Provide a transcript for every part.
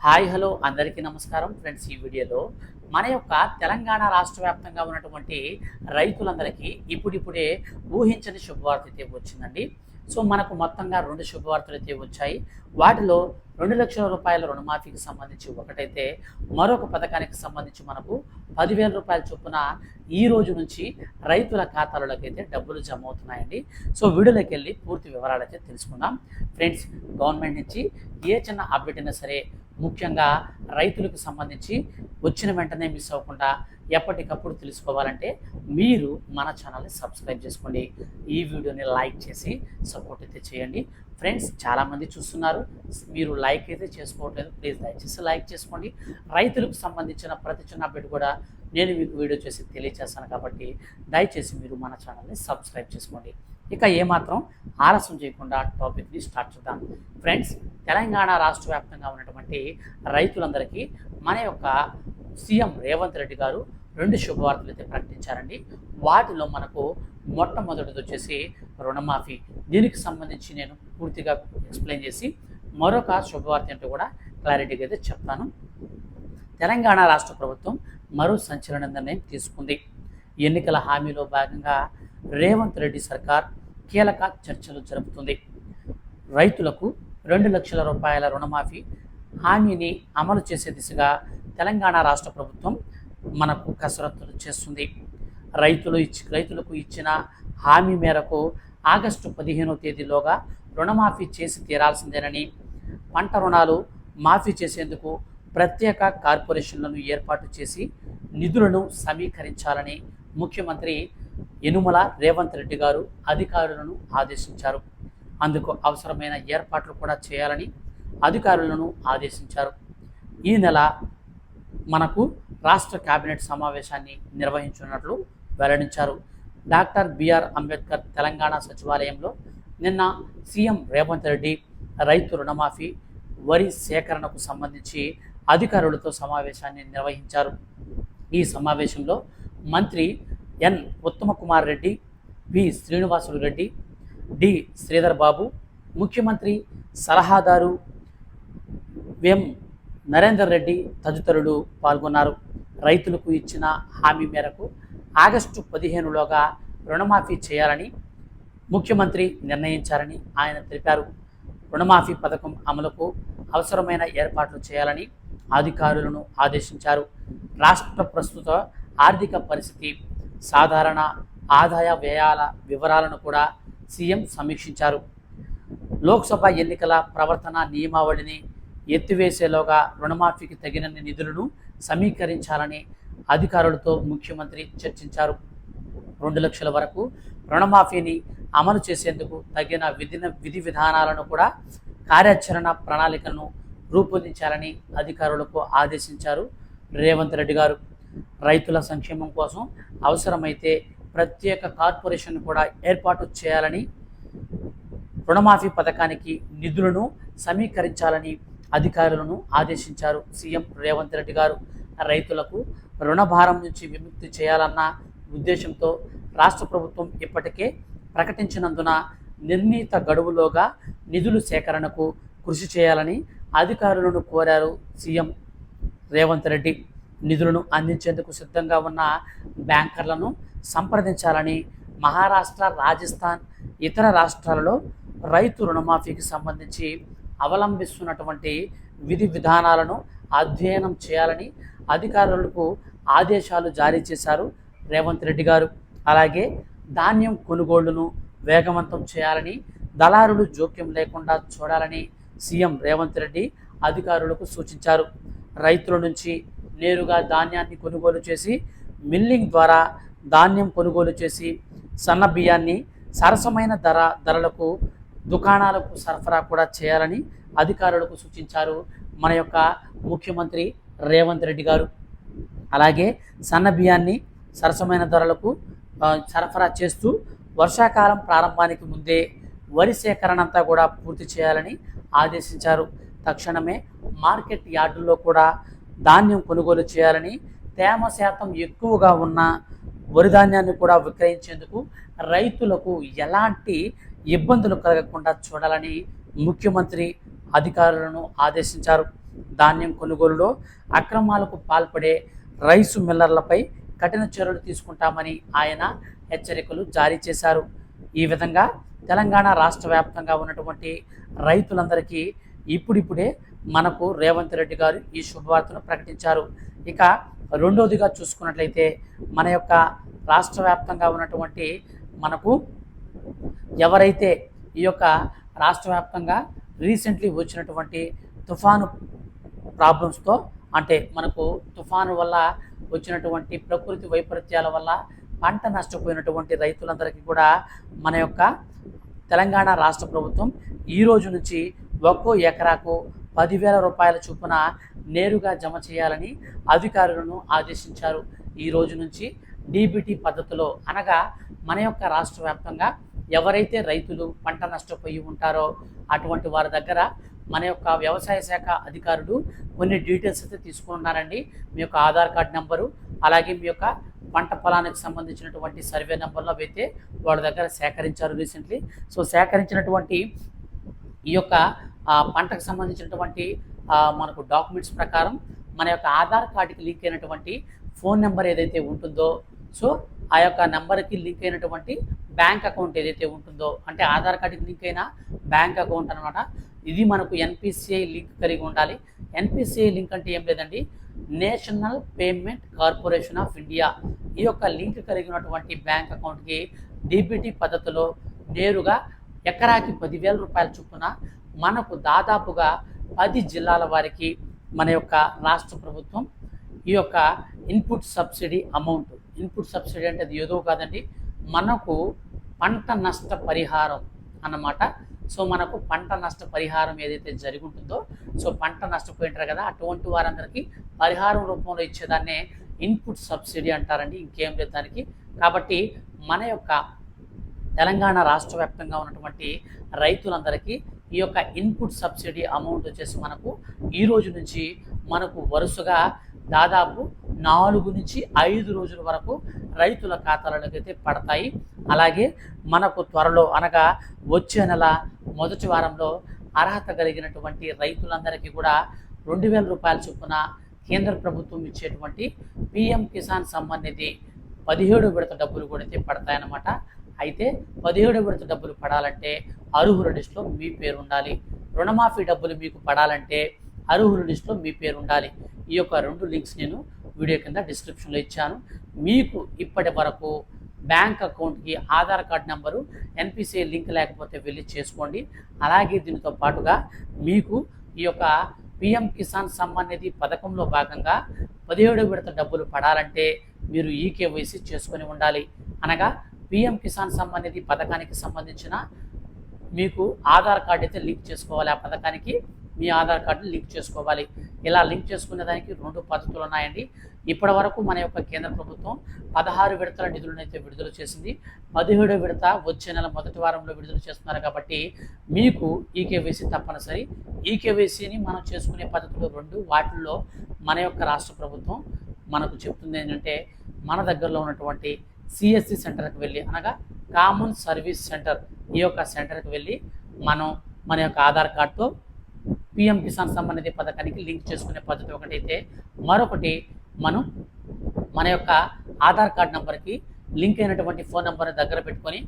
Hi hello అందరికీ నమస్కారం friends. ఈ వీడియోలో మన యొక్క తెలంగాణ రాష్ట్ర వ్యాప్తంగా ఉన్నటువంటి రైతులందరికీ ఇప్పుడిప్పుడే ఊహించని శుభవార్త అయితే వచ్చిందండి. సో మనకు మొత్తంగా 2 శుభవార్తలు అయితే వచ్చాయి. వాటిలో 2 లక్షల రూపాయల రుణమాఫీకి సంబంధించి ఒకటైతే, మరొక పథకానికి సంబంధించి మనకు 10,000 రూపాయల చొప్పున ఈ రోజు నుంచి రైతుల ఖాతాలలోకి అయితే డబ్బులు జమ అవుతున్నాయండి. సో వీడియోలోకి వెళ్ళి పూర్తి వివరాలు అయితే తెలుసుకుందాం ఫ్రెండ్స్. గవర్నమెంట్ నుంచి ఏ చిన్న అప్డేట్ అయినా సరే, ముఖ్యంగా రైతులకు సంబంధించి వచ్చిన వెంటనే మిస్ అవ్వకుండా ఎప్పటికప్పుడు తెలుసుకోవాలంటే మీరు మన ఛానల్ని సబ్స్క్రైబ్ చేసుకోండి. ఈ వీడియోని లైక్ చేసి సపోర్ట్ అయితే చేయండి ఫ్రెండ్స్. చాలామంది చూస్తున్నారు, మీరు లైక్ అయితే చేసుకోవట్లేదు. ప్లీజ్ దయచేసి లైక్ చేసుకోండి. రైతులకు సంబంధించిన ప్రతి చిన్న అప్డేట్ కూడా నేను మీకు వీడియో చేసి తెలియజేస్తాను కాబట్టి దయచేసి మీరు మన ఛానల్ని సబ్స్క్రైబ్ చేసుకోండి. ఇక ఏమాత్రం ఆలస్యం చేయకుండా టాపిక్ని స్టార్ట్ చేద్దాం ఫ్రెండ్స్. తెలంగాణ రాష్ట్ర వ్యాప్తంగా ఉన్నటువంటి రైతులందరికీ మన యొక్క సీఎం రేవంత్ రెడ్డి గారు 2 శుభవార్తలు అయితే ప్రకటించారండి. వాటిలో మనకు మొట్టమొదటిది వచ్చేసి రుణమాఫీ. దీనికి సంబంధించి నేను పూర్తిగా ఎక్స్ప్లెయిన్ చేసి మరొక శుభవార్త ఏంటో కూడా క్లారిటీగా అయితే చెప్తాను. తెలంగాణ రాష్ట్ర ప్రభుత్వం మరో సంచలన నిర్ణయం తీసుకుంది. ఎన్నికల హామీలో భాగంగా రేవంత్ రెడ్డి సర్కార్ కీలక చర్చలు జరుపుతుంది. రైతులకు 2 లక్షల రూపాయల రుణమాఫీ హామీని అమలు చేసే దిశగా తెలంగాణ రాష్ట్ర ప్రభుత్వం మనకు కసరత్తులు చేస్తుంది. రైతులకు ఇచ్చిన హామీ మేరకు ఆగస్టు 15వ తేదీలోగా రుణమాఫీ చేసి తీరాల్సిందేనని, పంట రుణాలు మాఫీ చేసేందుకు ప్రత్యేక కార్పొరేషన్లను ఏర్పాటు చేసి నిధులను సమీకరించాలని ముఖ్యమంత్రి యనుమల రేవంత్ రెడ్డి గారు అధికారులను ఆదేశించారు. అందుకు అవసరమైన ఏర్పాట్లు కూడా చేయాలని అధికారులను ఆదేశించారు. ఈ నెల మనకు రాష్ట్ర కేబినెట్ సమావేశాన్ని నిర్వహించున్నట్లు వెల్లడించారు. డాక్టర్ బిఆర్ అంబేద్కర్ తెలంగాణ సచివాలయంలో నిన్న సీఎం రేవంత్ రెడ్డి రైతు రుణమాఫీ, వరి సేకరణకు సంబంధించి అధికారులతో సమావేశాన్ని నిర్వహించారు. ఈ సమావేశంలో మంత్రి ఎన్ ఉత్తమ కుమార్ రెడ్డి, పి శ్రీనివాసులు రెడ్డి, డి శ్రీధర్ బాబు, ముఖ్యమంత్రి సలహాదారు ఎం నరేందర్ రెడ్డి తదితరులు పాల్గొన్నారు. రైతులకు ఇచ్చిన హామీ మేరకు ఆగస్టు 15లోగా రుణమాఫీ చేయాలని ముఖ్యమంత్రి నిర్ణయించారని ఆయన తెలిపారు. రుణమాఫీ పథకం అమలుకు అవసరమైన ఏర్పాట్లు చేయాలని అధికారులను ఆదేశించారు. రాష్ట్ర ప్రస్తుత ఆర్థిక పరిస్థితి, సాధారణ ఆదాయ వ్యయాల వివరాలను కూడా సీఎం సమీక్షించారు. లోక్సభ ఎన్నికల ప్రవర్తన నియమావళిని ఎత్తివేసేలోగా రుణమాఫీకి తగినన్ని నిధులను సమీకరించాలని అధికారులతో ముఖ్యమంత్రి చర్చించారు. 2 లక్షల వరకు రుణమాఫీని అమలు చేసేందుకు తగిన విధి విధానాలను కూడా కార్యాచరణ ప్రణాళికలను రూపొందించాలని అధికారులకు ఆదేశించారు రేవంత్ రెడ్డి గారు. రైతుల సంక్షేమం కోసం అవసరమైతే ప్రత్యేక కార్పొరేషన్ కూడా ఏర్పాటు చేయాలని, రుణమాఫీ పథకానికి నిధులను సమీకరించాలని అధికారులను ఆదేశించారు సీఎం రేవంత్ రెడ్డి గారు. రైతులకు రుణభారం నుంచి విముక్తి చేయాలన్న ఉద్దేశంతో రాష్ట్ర ప్రభుత్వం ఇప్పటికే ప్రకటించినందున నిర్ణీత గడువులోగా నిధుల సేకరణకు కృషి చేయాలని అధికారులను కోరారు సీఎం రేవంత్ రెడ్డి. నిధులను అందించేందుకు సిద్ధంగా ఉన్న బ్యాంకర్లను సంప్రదించాలని, మహారాష్ట్ర, రాజస్థాన్, ఇతర రాష్ట్రాలలో రైతు రుణమాఫీకి సంబంధించి అవలంబిస్తున్నటువంటి విధి విధానాలను అధ్యయనం చేయాలని అధికారులకు ఆదేశాలు జారీ చేశారు రేవంత్ రెడ్డి గారు. అలాగే ధాన్యం కొనుగోళ్లను వేగవంతం చేయాలని, దళారులు జోక్యం లేకుండా చూడాలని సీఎం రేవంత్ రెడ్డి అధికారులకు సూచించారు. రైతుల నుంచి నేరుగా ధాన్యాన్ని కొనుగోలు చేసి, మిల్లింగ్ ద్వారా ధాన్యం కొనుగోలు చేసి, సన్న బియ్యాన్ని సరసమైన ధరలకు దుకాణాలకు సరఫరా కూడా చేయాలని అధికారులకు సూచించారు మన యొక్క ముఖ్యమంత్రి రేవంత్ రెడ్డి గారు. అలాగే సన్న బియ్యాన్ని సరసమైన ధరలకు సరఫరా చేస్తూ వర్షాకాలం ప్రారంభానికి ముందే వరి సేకరణ అంతా కూడా పూర్తి చేయాలని ఆదేశించారు. తక్షణమే మార్కెట్ యార్డుల్లో కూడా ధాన్యం కొనుగోలు చేయాలని, తేమ శాతం ఎక్కువగా ఉన్న వరి ధాన్యాన్ని కూడా విక్రయించేందుకు రైతులకు ఎలాంటి ఇబ్బందులు కలగకుండా చూడాలని ముఖ్యమంత్రి అధికారులను ఆదేశించారు. ధాన్యం కొనుగోలులో అక్రమాలకు పాల్పడే రైసు మిల్లర్లపై కఠిన చర్యలు తీసుకుంటామని ఆయన హెచ్చరికలు జారీ చేశారు. ఈ విధంగా తెలంగాణ రాష్ట్ర వ్యాప్తంగా ఉన్నటువంటి రైతులందరికీ ఇప్పుడిప్పుడే మనకు రేవంత్ రెడ్డి గారు ఈ శుభవార్తను ప్రకటించారు. ఇక రెండోదిగా చూసుకున్నట్లయితే మన యొక్క రాష్ట్ర వ్యాప్తంగా ఉన్నటువంటి మనకు ఎవరైతే ఈ యొక్క రాష్ట్ర వ్యాప్తంగా రీసెంట్లీ వచ్చినటువంటి తుఫాను ప్రాబ్లమ్స్తో, అంటే మనకు తుఫాను వల్ల వచ్చినటువంటి ప్రకృతి వైపరీత్యాల వల్ల పంట నష్టపోయినటువంటి రైతులందరికీ కూడా మన యొక్క తెలంగాణ రాష్ట్ర ప్రభుత్వం ఈ రోజు నుంచి ఒక్కో ఎకరాకు 10,000 రూపాయల చొప్పున నేరుగా జమ చేయాలని అధికారులను ఆదేశించారు. ఈ రోజు నుంచి డీబీటీ పద్ధతిలో, అనగా మన యొక్క రాష్ట్ర వ్యాప్తంగా ఎవరైతే రైతులు పంట నష్టపోయి ఉంటారో అటువంటి వారి దగ్గర మన యొక్క వ్యవసాయ శాఖ అధికారులు కొన్ని డీటెయిల్స్ అయితే తీసుకున్నారండి. మీ యొక్క ఆధార్ కార్డ్ నెంబరు, అలాగే మీ యొక్క పంట పొలానికి సంబంధించినటువంటి సర్వే నెంబర్లు అయితే వాళ్ళ దగ్గర సేకరించారు రీసెంట్లీ. సో సేకరించినటువంటి ఈ యొక్క పంటకు సంబంధించినటువంటి మనకు డాక్యుమెంట్స్ ప్రకారం మన యొక్క ఆధార్ కార్డుకి లింక్ అయినటువంటి ఫోన్ నెంబర్ ఏదైతే ఉంటుందో, సో ఆ యొక్క నెంబర్కి లింక్ అయినటువంటి బ్యాంక్ అకౌంట్ ఏదైతే ఉంటుందో, అంటే ఆధార్ కార్డుకి లింక్ అయిన బ్యాంక్ అకౌంట్ అనమాట, ఇది మనకు ఎన్పిసిఐ లింక్ కలిగి ఉండాలి. ఎన్పిసిఐ లింక్ అంటే ఏం లేదండి, national payment corporation of India. ఈ యొక్క లింక్ కలిగినటువంటి బ్యాంక్ అకౌంట్కి డీబీటీ పద్ధతిలో నేరుగా ఎకరాకి 10,000 రూపాయల చొప్పున మనకు దాదాపుగా 10 జిల్లాల వారికి మన యొక్క రాష్ట్ర ప్రభుత్వం ఈ యొక్క input subsidy amount, input subsidy అంటే అది ఏదో కాదండి, మనకు పంట నష్ట పరిహారం అన్నమాట. సో మనకు పంట నష్ట పరిహారం ఏదైతే జరిగి ఉంటుందో, సో పంట నష్టపోయింటారు కదా, అటువంటి వారందరికీ పరిహారం రూపంలో ఇచ్చేదాన్నే ఇన్పుట్ సబ్సిడీ అంటారండి, ఇంకేం లేదు దానికి. కాబట్టి మన యొక్క తెలంగాణ రాష్ట్ర వ్యాప్తంగా ఉన్నటువంటి రైతులందరికీ ఈ యొక్క ఇన్పుట్ సబ్సిడీ అమౌంట్ వచ్చేసి మనకు ఈ రోజు నుంచి మనకు వరుసగా దాదాపు 4 నుంచి 5 రోజుల వరకు రైతుల ఖాతాలకు అయితే పడతాయి. అలాగే మనకు త్వరలో, అనగా వచ్చే నెల మొదటి వారంలో అర్హత కలిగినటువంటి రైతులందరికీ కూడా 2,000 రూపాయల చొప్పున కేంద్ర ప్రభుత్వం ఇచ్చేటువంటి పిఎం కిసాన్ సమ్మాన్ నిధి 17వ విడత డబ్బులు కూడా అయితే పడతాయన్నమాట. అయితే 17వ విడత డబ్బులు పడాలంటే అర్హుల లిస్టులో మీ పేరు ఉండాలి. రుణమాఫీ డబ్బులు మీకు పడాలంటే అర్హుల లిస్టులో మీ పేరు ఉండాలి. ఈ యొక్క 2 లింక్స్ నేను వీడియో కింద డిస్క్రిప్షన్లో ఇచ్చాను. మీకు ఇప్పటి వరకు బ్యాంక్ అకౌంట్కి Aadhaar card number, NPCI link లేకపోతే వెళ్ళి చేసుకోండి. అలాగే దీనితో పాటుగా మీకు ఈ యొక్క పిఎం కిసాన్ సమ్మాన్ నిధి పథకంలో భాగంగా 17వ విడత డబ్బులు పడాలంటే మీరు ఈకేవైసీ చేసుకొని ఉండాలి. అనగా పిఎం కిసాన్ సమ్మాన్ నిధి పథకానికి సంబంధించిన మీకు ఆధార్ కార్డు అయితే లింక్ చేసుకోవాలి. ఆ పథకానికి మీ ఆధార్ కార్డు లింక్ చేసుకోవాలి. ఇలా లింక్ చేసుకునే దానికి 2 పద్ధతులు ఉన్నాయండి. ఇప్పటి వరకు మన యొక్క కేంద్ర ప్రభుత్వం 16 విడతల నిధులను అయితే విడుదల చేసింది. 17వ విడత వచ్చే నెల మొదటి వారంలో విడుదల చేస్తున్నారు. కాబట్టి మీకు ఈకేవైసీ తప్పనిసరి. ఈకేవైసీని మనం చేసుకునే పద్ధతులు 2. వాటిల్లో మన యొక్క రాష్ట్ర ప్రభుత్వం మనకు చెప్తుంది ఏంటంటే, మన దగ్గరలో ఉన్నటువంటి సిఎస్సి సెంటర్కి వెళ్ళి, అనగా కామన్ సర్వీస్ సెంటర్, ఈ యొక్క సెంటర్కి వెళ్ళి మనం మన యొక్క ఆధార్ కార్డుతో పిఎం కిసాన్ సమ్మాన్ నిధి పథకానికి లింక్ చేసుకునే పద్ధతి ఒకటైతే, మరొకటి మనం మన యొక్క ఆధార్ కార్డ్ నెంబర్కి లింక్ అయినటువంటి ఫోన్ నెంబర్ని దగ్గర పెట్టుకొని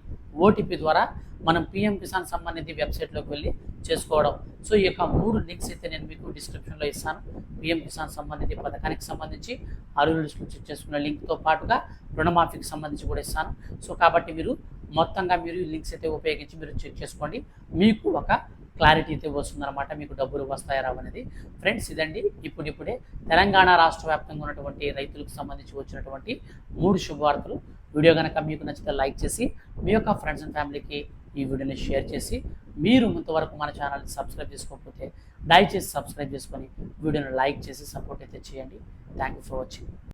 ఓటీపీ ద్వారా మనం పిఎం కిసాన్ సమ్మాన్ నిధి వెబ్సైట్లోకి వెళ్ళి చేసుకోవడం. సో ఈ యొక్క 3 లింక్స్ అయితే నేను మీకు డిస్క్రిప్షన్లో ఇస్తాను. పిఎం కిసాన్ సమ్మాన్ నిధి పథకానికి సంబంధించి అర్హుల లిస్టులు చెక్ చేసుకున్న లింక్తో పాటుగా రుణమాఫీకి సంబంధించి కూడా ఇస్తాను. సో కాబట్టి మీరు మొత్తంగా ఈ లింక్స్ అయితే ఉపయోగించి మీరు చెక్ చేసుకోండి. మీకు ఒక క్లారిటీ అయితే వస్తుందన్నమాట, మీకు డబ్బులు వస్తాయా రావనేది. ఫ్రెండ్స్, ఇదండి ఇప్పుడిప్పుడే తెలంగాణ రాష్ట్ర వ్యాప్తంగా ఉన్నటువంటి రైతులకు సంబంధించి వచ్చినటువంటి 3 శుభవార్తలు. వీడియో కనుక మీకు నచ్చితే లైక్ చేసి మీ యొక్క ఫ్రెండ్స్ అండ్ ఫ్యామిలీకి ఈ వీడియోని షేర్ చేసి, మీరు ఇంతవరకు మన ఛానల్ని సబ్స్క్రైబ్ చేసుకోకపోతే దయచేసి సబ్స్క్రైబ్ చేసుకొని వీడియోని లైక్ చేసి సపోర్ట్ అయితే చేయండి. Thank you for watching.